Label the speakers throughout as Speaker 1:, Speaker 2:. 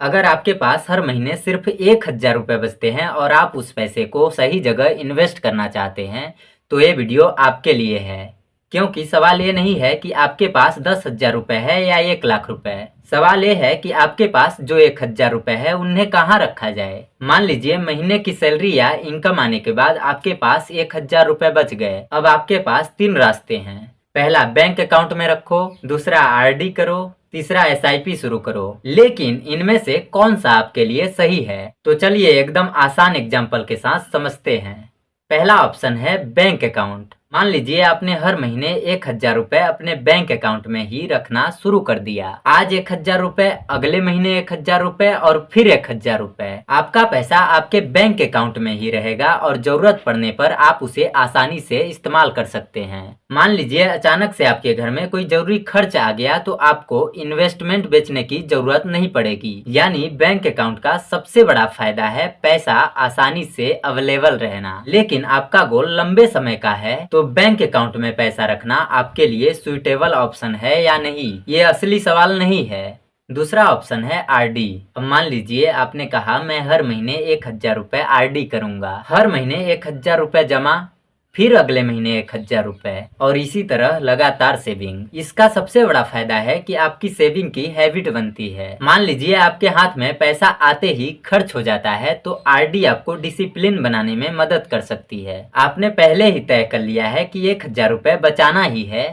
Speaker 1: अगर आपके पास हर महीने सिर्फ 1,000 रुपये बचते हैं और आप उस पैसे को सही जगह इन्वेस्ट करना चाहते हैं तो ये वीडियो आपके लिए है। क्योंकि सवाल ये नहीं है कि आपके पास 10,000 रुपये है या 1,00,000 रुपये। सवाल ये है कि आपके पास जो 1,000 रुपये है उन्हें कहाँ रखा जाए। मान लीजिए महीने की सैलरी या इनकम आने के बाद आपके पास 1,000 रुपये बच गए। अब आपके पास 3 रास्ते हैं। पहला, बैंक अकाउंट में रखो। दूसरा, आरडी करो। तीसरा, एसआईपी शुरू करो। लेकिन इनमें से कौन सा आपके लिए सही है, तो चलिए एकदम आसान एग्जाम्पल के साथ समझते हैं। पहला ऑप्शन है बैंक अकाउंट। मान लीजिए आपने हर महीने 1,000 रुपये अपने बैंक अकाउंट में ही रखना शुरू कर दिया। आज 1,000 रुपये, अगले महीने 1,000 रुपये और फिर 1,000 रुपये। आपका पैसा आपके बैंक अकाउंट में ही रहेगा और जरूरत पड़ने पर आप उसे आसानी से इस्तेमाल कर सकते हैं। मान लीजिए अचानक से आपके घर में कोई जरूरी खर्च आ गया तो आपको इन्वेस्टमेंट बेचने की जरूरत नहीं पड़ेगी। यानी बैंक अकाउंट का सबसे बड़ा फायदा है पैसा आसानी से अवेलेबल रहना। लेकिन आपका गोल लंबे समय का है तो बैंक अकाउंट में पैसा रखना आपके लिए सुइटेबल ऑप्शन है या नहीं, ये असली सवाल नहीं है। दूसरा ऑप्शन है आरडी। अब मान लीजिए आपने कहा मैं हर महीने 1,000 रुपये आरडी करूंगा। हर महीने 1,000 रुपये जमा, फिर अगले महीने 1,000 रुपये और इसी तरह लगातार सेविंग। इसका सबसे बड़ा फायदा है कि आपकी सेविंग की हैबिट बनती है। मान लीजिए आपके हाथ में पैसा आते ही खर्च हो जाता है तो आरडी आपको डिसिप्लिन बनाने में मदद कर सकती है। आपने पहले ही तय कर लिया है कि 1,000 रुपये बचाना ही है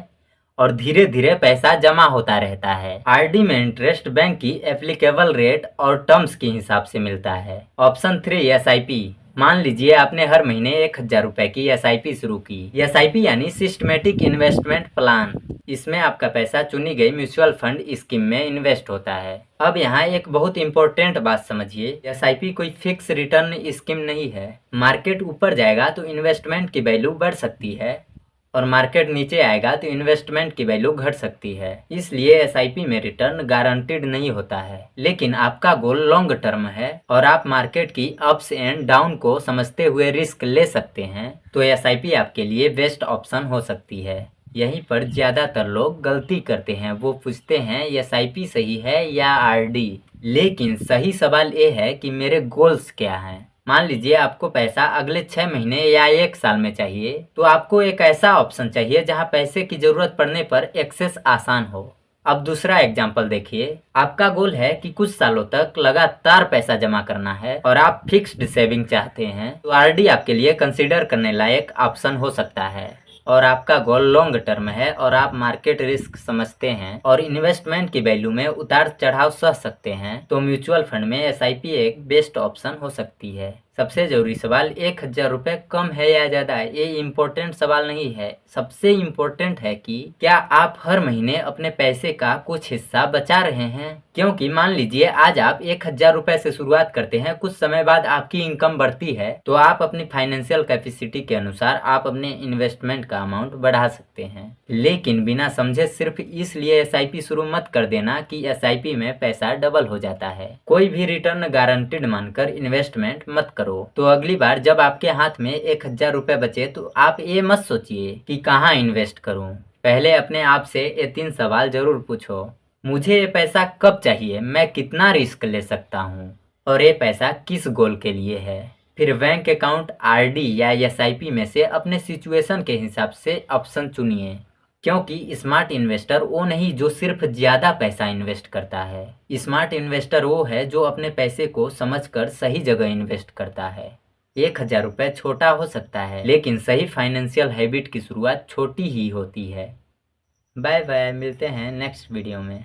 Speaker 1: और धीरे धीरे पैसा जमा होता रहता है। आरडी में इंटरेस्ट बैंक की एप्लीकेबल रेट और टर्म्स के हिसाब से मिलता है। Option 3, SIP. मान लीजिए आपने हर महीने 1,000 रुपये की एसआईपी शुरू की। एसआईपी यानी सिस्टमेटिक इन्वेस्टमेंट प्लान। इसमें आपका पैसा चुनी गई म्यूचुअल फंड स्कीम में इन्वेस्ट होता है। अब यहाँ एक बहुत इंपॉर्टेंट बात समझिए, एसआईपी कोई फिक्स रिटर्न स्कीम नहीं है। मार्केट ऊपर जाएगा तो इन्वेस्टमेंट की वैल्यू बढ़ सकती है और मार्केट नीचे आएगा तो इन्वेस्टमेंट की वैल्यू घट सकती है। इसलिए एसआईपी में रिटर्न गारंटीड नहीं होता है। लेकिन आपका गोल लॉन्ग टर्म है और आप मार्केट की अप्स एंड डाउन को समझते हुए रिस्क ले सकते हैं तो एसआईपी आपके लिए बेस्ट ऑप्शन हो सकती है। यहीं पर ज्यादातर लोग गलती करते हैं। वो पूछते हैं एसआईपी सही है या आरडी। लेकिन सही सवाल ये है कि मेरे गोल्स क्या हैं। मान लीजिए आपको पैसा अगले 6 महीने या 1 साल में चाहिए तो आपको एक ऐसा ऑप्शन चाहिए जहां पैसे की जरूरत पड़ने पर एक्सेस आसान हो। अब दूसरा एग्जांपल देखिए, आपका गोल है कि कुछ सालों तक लगातार पैसा जमा करना है और आप फिक्स्ड सेविंग चाहते हैं तो आरडी आपके लिए कंसीडर करने लायक ऑप्शन हो सकता है। और आपका गोल लॉन्ग टर्म है और आप मार्केट रिस्क समझते हैं और इन्वेस्टमेंट की वैल्यू में उतार चढ़ाव सह सकते हैं तो म्यूचुअल फंड में एसआईपी एक बेस्ट ऑप्शन हो सकती है। सबसे जरूरी सवाल 1,000 रुपये कम है या ज़्यादा है, ये इम्पोर्टेंट सवाल नहीं है। सबसे इम्पोर्टेंट है कि क्या आप हर महीने अपने पैसे का कुछ हिस्सा बचा रहे हैं। क्योंकि मान लीजिए आज आप 1,000 रुपये से शुरुआत करते हैं, कुछ समय बाद आपकी इनकम बढ़ती है तो आप अपनी फाइनेंशियल कैपेसिटी के अनुसार आप अपने इन्वेस्टमेंट का अमाउंट बढ़ा सकते हैं। लेकिन बिना समझे सिर्फ इसलिए एसआईपी शुरू मत कर देना कि एसआईपी में पैसा डबल हो जाता है। कोई भी रिटर्न गारंटीड मानकर इन्वेस्टमेंट मत करो। तो अगली बार जब आपके हाथ में 1,000 रुपये बचे तो आप ये मत सोचिए कि कहाँ इन्वेस्ट करूं। पहले अपने आप से ये 3 सवाल जरूर पूछो। मुझे ये पैसा कब चाहिए, मैं कितना रिस्क ले सकता हूँ और ये पैसा किस गोल के लिए है। फिर बैंक अकाउंट, आरडी या एसआईपी में से अपने सिचुएशन के हिसाब से ऑप्शन चुनिए। क्योंकि स्मार्ट इन्वेस्टर वो नहीं जो सिर्फ ज्यादा पैसा इन्वेस्ट करता है। स्मार्ट इन्वेस्टर वो है जो अपने पैसे को समझकर सही जगह इन्वेस्ट करता है। 1,000 रुपये छोटा हो सकता है लेकिन सही फाइनेंशियल हैबिट की शुरुआत छोटी ही होती है। बाय बाय, मिलते हैं नेक्स्ट वीडियो में।